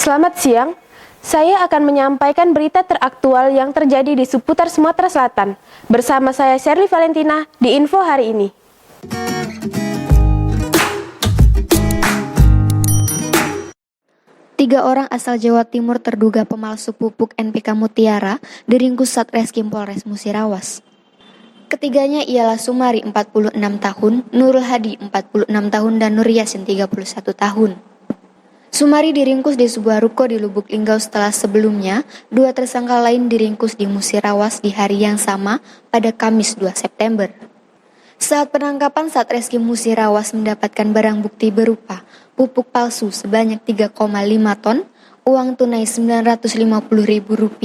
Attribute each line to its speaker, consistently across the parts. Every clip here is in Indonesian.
Speaker 1: Selamat siang, saya akan menyampaikan berita teraktual yang terjadi di seputar Sumatera Selatan. Bersama saya Shirley Valentina di Info hari ini.
Speaker 2: Tiga orang asal Jawa Timur terduga pemalsu pupuk NPK Mutiara diringkus Satreskrim Polres Musirawas. Ketiganya ialah Sumari 46 tahun, Nurul Hadi 46 tahun, dan Nur Yasin 31 tahun. Sumari diringkus di sebuah ruko di Lubuk Linggau setelah sebelumnya dua tersangka lain diringkus di Musirawas di hari yang sama pada Kamis 2 September. Saat penangkapan, Satreskrim Musirawas mendapatkan barang bukti berupa pupuk palsu sebanyak 3,5 ton, uang tunai Rp950.000,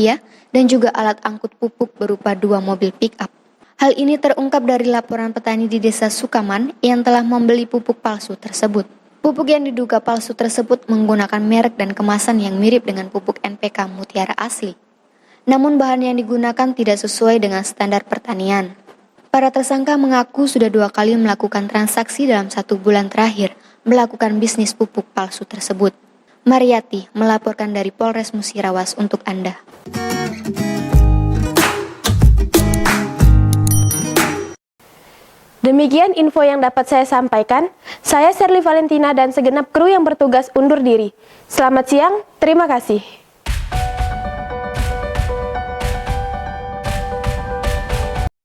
Speaker 2: dan juga alat angkut pupuk berupa 2 mobil pick-up. Hal ini terungkap dari laporan petani di Desa Sukaman yang telah membeli pupuk palsu tersebut. Pupuk yang diduga palsu tersebut menggunakan merek dan kemasan yang mirip dengan pupuk NPK Mutiara asli. Namun bahan yang digunakan tidak sesuai dengan standar pertanian. Para tersangka mengaku sudah 2 kali melakukan transaksi dalam 1 bulan terakhir melakukan bisnis pupuk palsu tersebut. Mariati melaporkan dari Polres Musirawas untuk Anda.
Speaker 1: Demikian info yang dapat saya sampaikan. Saya Shirley Valentina dan segenap kru yang bertugas undur diri. Selamat siang, terima kasih.